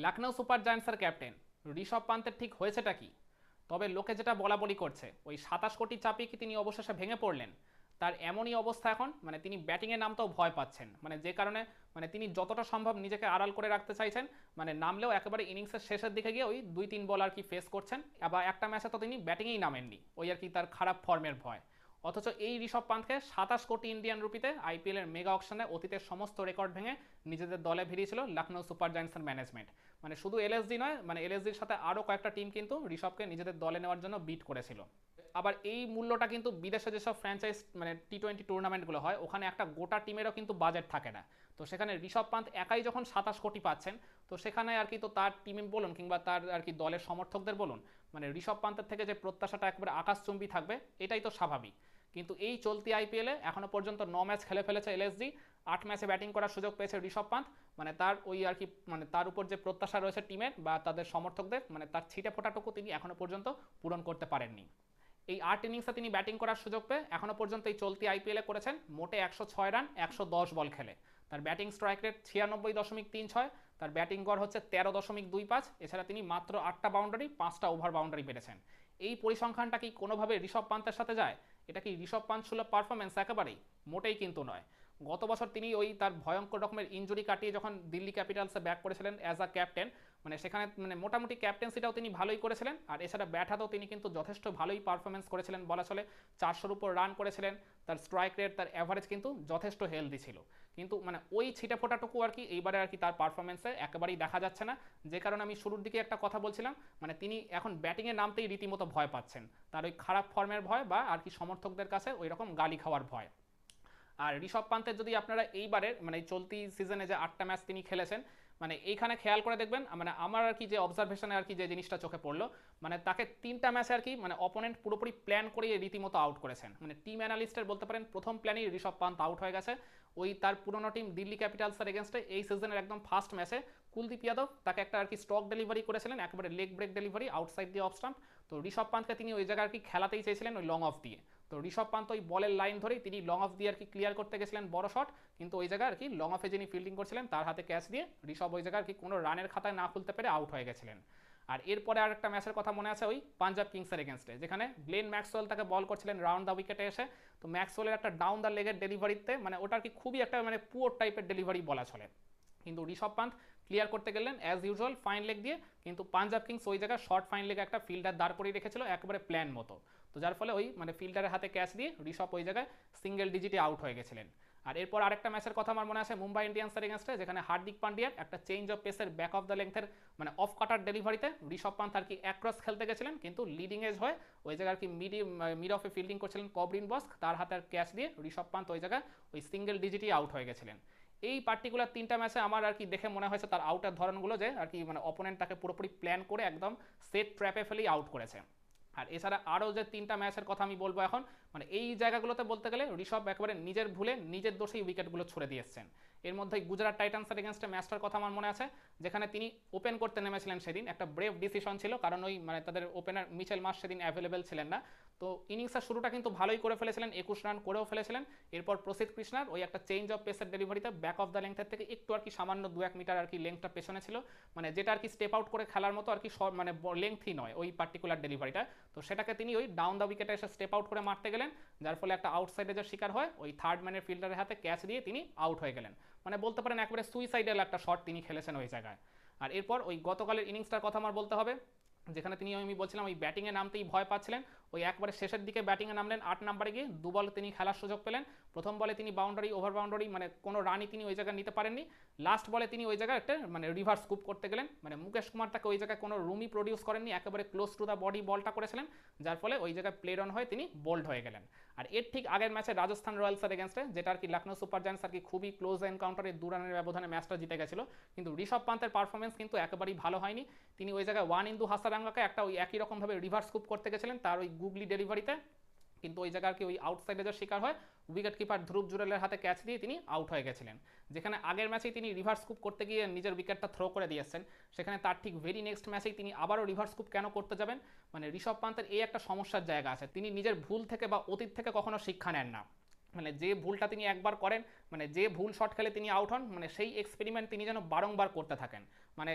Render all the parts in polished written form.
Lucknow super জায়ান্টসের captain Rishabh পান্তের ঠিক হয়েছেটা কি? তবে লোকে যেটা বলা বলি করছে ওই 27 কোটি চাপিয়ে কি তিনি অবশেষে ভেঙে পড়লেন? তার এমনই অবস্থা এখন, মানে তিনি ব্যাটিংয়ে নামতেও ভয় পাচ্ছেন, মানে যে কারণে মানে তিনি যতটা সম্ভব নিজেকে আড়াল করে রাখতে চাইছেন। মানে নামলেও একেবারে ইনিংসের শেষের দিকে গিয়ে ওই 2-3 বল আর কি ফেস করছেন। আবার একটা ম্যাচে তো তিনি ব্যাটিংয়েই নামেননি, ওই আর কি তার খারাপ ফর্মের ভয়। অথচ এই ঋষভ পান্তকে 27 কোটি ইন্ডিয়ান রুপিতে আইপিএলের মেগা অকশনে অতীতের সমস্ত রেকর্ড ভেঙে নিজেদের দলে ভিড়িয়েছিল লখনৌ সুপার জায়ান্টসের ম্যানেজমেন্ট। মানে শুধু এলএসজি নয়, মানে এলএসজির সাথে আরও কয়েকটা টিম কিন্তু ঋষভকে নিজেদের দলে নেওয়ার জন্য বিট করেছিল। আবার এই মূল্যটা কিন্তু বিদেশে যেসব ফ্র্যাঞ্চাইজ মানে টি-20 টুর্নামেন্টগুলো হয় ওখানে একটা গোটা টিমেরও কিন্তু বাজেট থাকে না। তো সেখানে ঋষভ পান্ত একাই যখন 27 কোটি পাচ্ছেন, তো সেখানে আর কি তো তার টিম বলুন কিংবা তার আর কি দলের সমর্থকদের বলুন, মানে ঋষভ পান্তের থেকে যে প্রত্যাশাটা একবারে আকাশচুম্বী থাকবে এটাই তো স্বাভাবিক। কিন্তু এই চলতি আইপিএলে এখনো পর্যন্ত 9 ম্যাচ খেলে ফেলেছে এলএসজি, 8 ম্যাচে ব্যাটিং করার সুযোগ পেয়েছে ঋষভ পান্ত। মানে তার ওই আর কি মানে তার উপর যে প্রত্যাশা রয়েছে টিমের বা তাদের সমর্থকদের, মানে তার ছিটে ফোটাটুকু তিনি এখনো পর্যন্ত পূরণ করতে পারেননি। এই 8 ইনিংসে তিনি ব্যাটিং করার সুযোগ পেয়ে এখনো পর্যন্ত এই চলতি আইপিএলে করেছেন মোটে 106 রান 110 বল খেলে। তার ব্যাটিং স্ট্রাইক রেট 96.36, তার ব্যাটিং গড় হচ্ছে 13.25। এছাড়া তিনি মাত্র 8টা বাউন্ডারি 5টা ওভার বাউন্ডারি পেরেছেন। এই পরিসংখ্যানটা কি কোনোভাবে ঋষভ পান্তের সাথে যায়? এটা কি ঋষভ পান্ত সুলভ পারফরমেন্স? একেবারেই মোটেই কিন্তু নয়। গত বছর তিনি ওই তার ভয়ঙ্কর রকমের ইনজুরি কাটিয়ে যখন দিল্লি ক্যাপিটালসে ব্যাক করেছিলেন অ্যাজ আ ক্যাপ্টেন, মানে সেখানে মানে মোটামুটি ক্যাপ্টেন্সিটাও তিনি ভালোই করেছিলেন। আর এছাড়া ব্যাট হাতেও তিনি কিন্তু যথেষ্ট ভালোই পারফরমেন্স করেছিলেন বলা চলে। 400-র উপর রান করেছিলেন, তার স্ট্রাইক রেট তার অ্যাভারেজ কিন্তু যথেষ্ট হেলদি ছিল। কিন্তু মানে ওই ছিটে ফোটাটুকু আর কি এইবারে আর কি তার পারফরমেন্সে একেবারেই দেখা যাচ্ছে না। যে কারণে আমি শুরুর দিকে একটা কথা বলছিলাম, মানে তিনি এখন ব্যাটিংয়ে নামতেই রীতিমতো ভয় পাচ্ছেন, তার ওই খারাপ ফর্মের ভয় বা আর কি সমর্থকদের কাছে ওই রকম গালি খাওয়ার ভয়। আর ঋষভ পান্তের যদি আপনারা এইবারের মানে চলতি সিজনে যে 8টা ম্যাচ তিনি খেলেছেন, মানে এইখানে খেয়াল করে দেখবেন, মানে আমার আর কি যে অবজারভেশনে আর কি যে জিনিসটা চোখে পড়লো, মানে তাকে 3টা ম্যাচে আর কি মানে অপোনেন্ট পুরোপুরি প্ল্যান করে রীতিমতো আউট করেছেন। মানে টিম অ্যানালিস্টের বলতে পারেন প্রথম প্ল্যানেই ঋষভ পান্ত আউট হয়ে গেছে। ওই তার পুরনো টিম দিল্লি ক্যাপিটালসের এগেনস্টে এই সিজনের একদম ফার্স্ট ম্যাচে কুলদীপ যাদব তাকে একটা আর কি স্টক ডেলিভারি করেছিলেন, একেবারে লেগ ব্রেক ডেলিভারি আউটসাইড দিয়ে অফ স্টাম্প। তো ঋষভ পান্তকে তিনি ওই জায়গায় আর কি খেলাতেই চেয়েছিলেন ওই লং অফ দিয়ে। তো ঋষভ পান্ত ওই বলের লাইন ধরেই তিনি লং অফ দিয়ে আর কি ক্লিয়ার করতে গেছিলেন বড় শট, কিন্তু ওই জায়গায় আর কি লং অফে যিনি ফিল্ডিং করছিলেন তার হাতে ক্যাচ দিয়ে ঋষভ ওই জায়গায় আর কি কোনো রানের খাতায় না খুলতে পেরে আউট হয়ে গেছিলেন। আর এরপরে আর একটা ম্যাচের কথা মনে আছে ওই পাঞ্জাব কিংসের এগেনস্টে, যেখানে গ্লেন ম্যাক্সওয়েল তাকে বল করছিলেন রাউন্ড দ্য উইকেটে এসে। তো ম্যাক্সওয়েলের একটা ডাউন দ্য লেগের ডেলিভারিতে মানে ওটা আর কি খুবই একটা মানে পুয়ার টাইপের ডেলিভারি বলা চলে। কিন্তু ঋষভ পান্ত ক্লিয়ার করতে গেলেন অ্যাজ ইউজুয়াল ফাইন লেগ দিয়ে, কিন্তু পাঞ্জাব কিংস ওই জায়গায় শর্ট ফাইন লেগে একটা ফিল্ডার দাঁড় করিয়ে রেখেছিল একেবারে প্ল্যান মতো। তো যার ফলে ওই মানে ফিল্ডারের হাতে ক্যাচ দিয়ে ঋষভ ওই জায়গায় সিঙ্গেল ডিজিটে আউট হয়ে গেছিলেন। আর এরপর আরেকটা ম্যাচের কথা আমার মনে আছে মুম্বাই ইন্ডিয়ান্সের এগেনস্টে, যেখানে হার্দিক পান্ডিয়ার একটা চেঞ্জ অফ পেসের ব্যাক অফ দ্য লেন্থের মানে অফ কাটার ডেলিভারিতে ঋষভ পান্ত আর কি অ্যাক্রস খেলতে গেছিলেন, কিন্তু লিডিং এজ হয়ে ওই জায়গায় আর কি মিড অফে ফিল্ডিং করছিলেন কবরিন বস্ক, তার হাতের ক্যাচ দিয়ে ঋষভ পান্ত ওই জায়গায় ওই সিঙ্গেল ডিজিটই আউট হয়ে গেছিলেন। এই পার্টিকুলার 3টা ম্যাচে আমার আর কি দেখে মনে হয়েছে তার আউটের ধরনগুলো যে আর কি মানে অপোনেন্ট তাকে পুরোপুরি প্ল্যান করে একদম সেট ট্র্যাপে ফেলেই আউট করেছে। আর এছাড়া আরও যে 3টা ম্যাচের কথা আমি বলবো এখন, মানে এই জায়গাগুলোতে বলতে গেলে ঋষভ একেবারে নিজের ভুলে নিজের দোষেই উইকেটগুলো ছুড়ে দিয়ে এসছেন। এর মধ্যে গুজরাট টাইটান্সের এগেনস্টে ম্যাচটার কথা আমার মনে আছে, যেখানে তিনি ওপেন করতে নেমেছিলেন সেদিন, একটা ব্রেভ ডিসিশন ছিল কারণ ওই মানে তাদের ওপেনার মিচেল মার্শ সেদিন অ্যাভেলেবেল ছিলেন না। তো ইনিংসের শুরুটা কিন্তু ভালোই করে ফেলেছিলেন, 21 রান করেও ফেলেছিলেন। এরপর প্রসিদ্ধ কৃষ্ণার ওই একটা চেঞ্জ অফ পেসের ডেলিভারিতে ব্যাক অফ দ্য লেন্থের থেকে একটু আর কি সামান্য 2-1 মিটার আর কি লেন্থটা পেছনে ছিল, মানে যেটা আর কি স্টেপ আউট করে খেলার মতো আর কি মানে লেন্থই নয় ওই পার্টিকুলার ডেলিভারিটা। তো সেটাকে তিনি ওই ডাউন দ্য উইকেটে এসে স্টেপ আউট করে মারতে গেলেন, যার ফলে একটা আউটসাইডে যে শিকার হয় ওই থার্ড ম্যানের ফিল্ডারের হাতে ক্যাচ দিয়ে তিনি আউট হয়ে গেলেন। মানে বলতে পারেন একেবারে সুইসাইডাল একটা শট তিনি খেলেছেন ওই জায়গায়। আর এরপর ওই গতকালের ইনিংসটার কথা আমার বলতে হবে, যেখানে তিনি আমি বলছিলাম ওই ব্যাটিংয়ে নামতেই ভয় পাচ্ছিলেন। ওই একবারে শেষের দিকে ব্যাটিংয়ে নামলেন 8 নম্বরে গিয়ে 2 বল তিনি খেলার সুযোগ পেলেন। প্রথম বলে তিনি বাউন্ডারি ওভার বাউন্ডারি মানে কোনো রানই তিনি ওই জায়গায় নিতে পারেননি। লাস্ট বলে তিনি ওই জায়গায় একটা মানে রিভার্স স্কুপ করতে গেলেন, মানে মুকেশ কুমার তাকে ওই জায়গায় কোনো রুমই প্রডিউস করেননি, একেবারে ক্লোজ টু দ্য বডি বলটা করেছিলেন, যার ফলে ওই জায়গায় প্লেড অন হয়ে তিনি বোল্ড হয়ে গেলেন। আর এর ঠিক আগের ম্যাচে রাজস্থান রয়্যালসের এগেনস্টে, যেটা আর কি লখনৌ সুপার জায়ান্টস আর কি খুবই ক্লোজ এনকাউন্টারে 2 রানের ব্যবধানে ম্যাচটা জিতে গেছিল, কিন্তু ঋষভ পান্তের পারফরমেন্স কিন্তু একেবারেই ভালো হয়নি। তিনি ওই জায়গায় ওয়ান ইন্দু হাসারাঙ্গাকে একটা ওই একই রকমভাবে রিভার্স স্কুপ করতে গেছিলেন তার ওই গুগলি ডেলিভারিতে, কিন্তু ওই জায়গায় আর কি ওই আউটসাইডে যে শিকার হয় উইকেট কিপার ধ্রুব জুরেলের হাতে ক্যাচ দিয়ে তিনি আউট হয়ে গেছিলেন। যেখানে আগের ম্যাচেই তিনি রিভার্স স্কুপ করতে গিয়ে নিজের উইকেটটা থ্রো করে দিয়েছেন, সেখানে তার ঠিক ভেরি নেক্সট ম্যাচেই তিনি আবারও রিভার্স স্কুপ কেন করতে যাবেন? মানে ঋষভ পান্তের এই একটা সমস্যার জায়গা আছে, তিনি নিজের ভুল থেকে বা অতীত থেকে কখনো শিক্ষা নেন না। মানে যে ভুলটা তিনি একবার করেন, মানে যে ভুল শট খেলে তিনি আউট হন, মানে সেই এক্সপেরিমেন্ট তিনি যেন বারংবার করতে থাকেন। মানে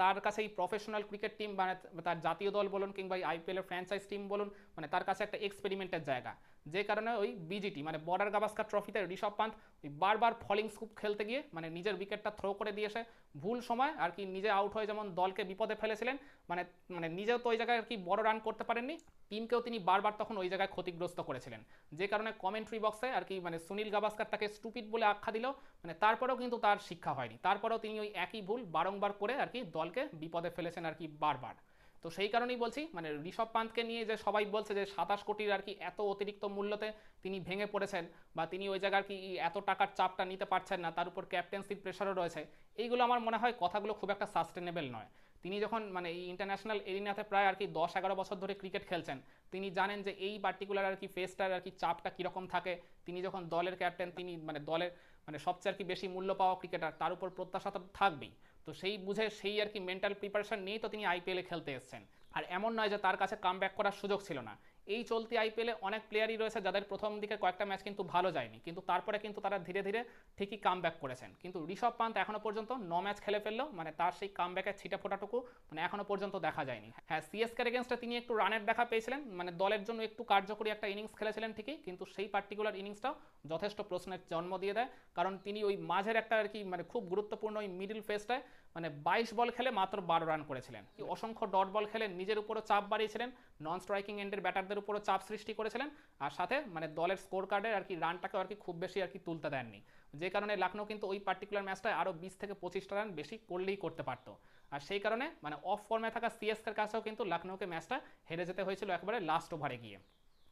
তার কাছে এই প্রফেশনাল ক্রিকেট টিম, মানে তার জাতীয় দল বলুন কিংবা আইপিএলের ফ্র্যাঞ্চাইজ টিম বলুন, মানে তার কাছে একটা এক্সপেরিমেন্টের জায়গা। যে কারণে ওই বিজিটি মানে বর্ডার গাভাস্কার ট্রফিতে ঋষভ পান্ত ওই বারবার ফলিং স্কুপ খেলতে গিয়ে মানে নিজের উইকেটটা থ্রো করে দিয়েছে ভুল সময় আর কি, নিজে আউট হয়ে যেমন দলকে বিপদে ফেলেছিলেন, মানে মানে নিজেও তো ওই জায়গায় আর কি বড় রান করতে পারেননি, টিমকেও তিনি বারবার তখন ওই জায়গায় ক্ষতিগ্রস্ত করেছিলেন। যে কারণে কমেন্ট্রি বক্সে আর কি মানে সুনীল গাভাস্কার তাকে স্টুপিড বলে আখ্যা দিল, মানে তারপরেও কিন্তু তার শিক্ষা হয়নি, তারপরেও তিনি ওই একই ভুল বারংবার করে আর কি দলকে বিপদে ফেলেছেন আর কি বারবার। তো সেই কারণেই বলছি মানে ঋষভ পান্তকে নিয়ে যে সবাই বলছে যে 27 কোটির আর কি এত অতিরিক্ত মূল্যতে তিনি ভেঙে পড়েছেন, বা তিনি ওই জায়গার কি এত টাকার চাপটা নিতে পারছেন না, তার উপর ক্যাপ্টেন্সির প্রেশারও রয়েছে, এইগুলো আমার মনে হয় কথাগুলো খুব একটা সাস্টেনেবল নয়। তিনি যখন মানে এই ইন্টারন্যাশনাল এরিনাতে প্রায় আর কি 10-11 বছর ধরে ক্রিকেট খেলছেন, তিনি জানেন যে এই পার্টিকুলার আর কি ফেসটার আর কি চাপটা কীরকম থাকে। তিনি যখন দলের ক্যাপ্টেন, তিনি মানে দলের মানে সবচেয়ে আর কি বেশি মূল্য পাওয়া ক্রিকেটার, তার উপর প্রত্যাশা তো থাকবেই। তো সেই বুঝে সেই আর কি মেন্টাল প্রিপারেশন নিয়েই তো তিনি আইপিএলে খেলতে এসেছেন। আর এমন নয় যে তার কাছে কামব্যাক করার সুযোগ ছিল না। এই চলতি আইপিএলে অনেক প্লেয়ারই রয়েছে যাদের প্রথম দিকে কয়েকটা ম্যাচ কিন্তু ভালো যায়নি, কিন্তু তারপরে কিন্তু তারা ধীরে ধীরে ঠিকই কামব্যাক করেছেন। কিন্তু ঋষভ পান্ত এখনো পর্যন্ত 9 ম্যাচ খেলে ফেললেও মানে তার সেই কামব্যাকের ছিটে ফোটাটুকু মানে এখনো পর্যন্ত দেখা যায়নি। হ্যাঁ, সিএসকের এগেনস্টে তিনি একটু রানের দেখা পেয়েছিলেন, মানে দলের জন্য একটু কার্যকরী একটা ইনিংস খেলেছিলেন ঠিকই, কিন্তু সেই পার্টিকুলার ইনিংসটাও যথেষ্ট প্রশ্নের জন্ম দিয়ে দেয়। কারণ তিনি ওই মাঝের একটা আর কি মানে খুব গুরুত্বপূর্ণ ওই মিডল ফেসটায় মানে 22 বল খেলে মাত্র 12 রান করেছিলেন। অসংখ্য ডট বল খেলে নিজের উপরও চাপ বাড়িয়েছিলেন, নন স্ট্রাইকিং এন্ডের ব্যাটারদের উপরও চাপ সৃষ্টি করেছিলেন, আর সাথে মানে দলের স্কোর কার্ডের আর কি রানটাকে আর কি খুব বেশি আর কি তুলতে দেননি। যে কারণে লখনৌ কিন্তু ওই পার্টিকুলার ম্যাচটায় আরও 20 থেকে 25টা রান বেশি করলেই করতে পারত। আর সেই কারণে মানে অফ ফর্মে থাকা সিএসকের কাছেও কিন্তু লখনৌকে ম্যাচটা হেরে যেতে হয়েছিল একেবারে লাস্ট ওভারে গিয়ে।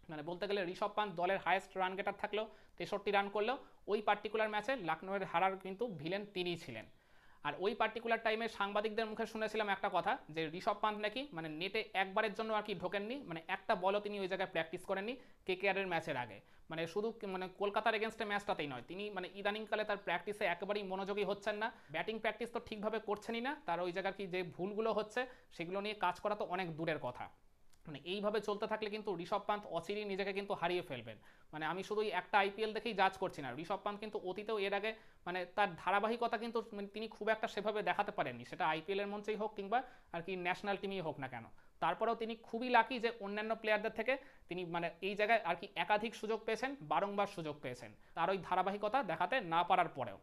মানে বলতে গেলে ঋষভ পান্ত দলের হায়েস্ট রান গেটার থাকলেও 63 রান করলেও ওই পার্টিকুলার ম্যাচে লখনৌয়ের হারার কিন্তু ভিলেন তিনিই ছিলেন। আর ওই পার্টিকুলার টাইমে সাংবাদিকদের মুখে শুনেছিলাম একটা কথা, যে ঋষভ পান্ত নাকি মানে নেটে একবারের জন্য আর কি ঢোকেননি, মানে একটা বলও তিনি ওই জায়গায় প্র্যাকটিস করেননি কেকেআরের ম্যাচের আগে। মানে শুধু মানে কলকাতার এগেনস্টে ম্যাচটাতেই নয়, তিনি মানে ইদানিংকালে তার প্র্যাকটিসে একেবারেই মনোযোগী হচ্ছেন না, ব্যাটিং প্র্যাকটিস তো ঠিকভাবে করছেনই না, তার ওই জায়গার কি যে ভুলগুলো হচ্ছে সেগুলো নিয়ে কাজ করা তো অনেক দূরের কথা। মানে এইভাবে চলতে থাকলে কিন্তু ঋষভ পান্ত অচিরেই নিজেকে কিন্তু হারিয়ে ফেলবেন। মানে আমি শুধু একটা আইপিএল দেখেই জাজ করছি না, ঋষভ পান্ত কিন্তু অতীতেও এর আগে মানে তার ধারাবাহিকতা কিন্তু তিনি খুব একটা সেভাবে দেখাতে পারেননি, সেটা আইপিএলের মঞ্চেই হোক কিংবা আর কি ন্যাশনাল টিমেই হোক না কেন। তারপরেও তিনি খুবই লাকি যে অন্যান্য প্লেয়ারদের থেকে তিনি মানে এই জায়গায় আর কি একাধিক সুযোগ পেয়েছেন, বারংবার সুযোগ পেয়েছেন তার ওই ধারাবাহিকতা দেখাতে না পারার পরেও।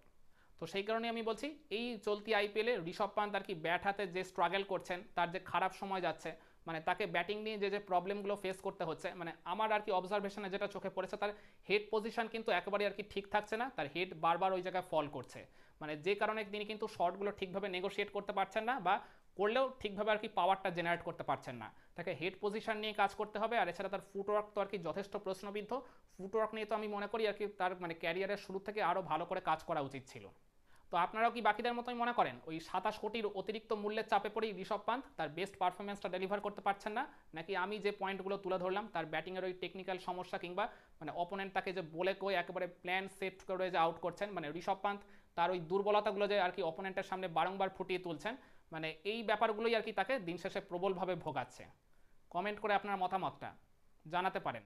তো সেই কারণে আমি বলছি এই চলতি আইপিএলে ঋষভ পান্ত আর কি ব্যাট হাতে যে স্ট্রাগল করছেন, তার যে খারাপ সময় যাচ্ছে, মানে তাকে ব্যাটিং নিয়ে যে যে প্রবলেমগুলো ফেস করতে হচ্ছে, মানে আমার আর কি অবজারভেশনে যেটা চোখে পড়েছে, তার হেড পজিশন কিন্তু একেবারে আর কি ঠিক থাকছে না, তার হেড বারবার ওই জায়গায় ফল করছে, মানে যে কারণে তিনি কিন্তু শটগুলো ঠিকভাবে নেগোশিয়েট করতে পারছেন না, বা করলেও ঠিকভাবে আর কি পাওয়ারটা জেনারেট করতে পারছেন না। তাকে হেড পজিশন নিয়ে কাজ করতে হবে, আর এছাড়া তার ফুটওয়ার্ক তো আর কি যথেষ্ট প্রশ্নবিদ্ধ। ফুটওয়ার্ক নিয়ে তো আমি মনে করি আর কি তার মানে ক্যারিয়ারের শুরু থেকে আরও ভালো করে কাজ করা উচিত ছিল। তো আপনারাও কি বাকিদের মতোই মনে করেন ওই 27 কোটির অতিরিক্ত মূল্যের চাপে পড়েই ঋষভ পান্ত তার বেস্ট পারফরমেন্সটা ডেলিভার করতে পারছেন না, নাকি আমি যে পয়েন্টগুলো তুলে ধরলাম তার ব্যাটিংয়ের ওই টেকনিক্যাল সমস্যা কিংবা মানে অপোনেন্ট তাকে যে বলে কই একেবারে প্ল্যান সেট করে যে আউট করছেন, মানে ঋষভ পান্ত তার ওই দুর্বলতাগুলো যে আর কি অপোনেন্টের সামনে বারংবার ফুটিয়ে তুলছেন, মানে এই ব্যাপারগুলোই আর কি তাকে দিন শেষে প্রবলভাবে ভোগাচ্ছে। কমেন্ট করে আপনার মতামতটা জানাতে পারেন।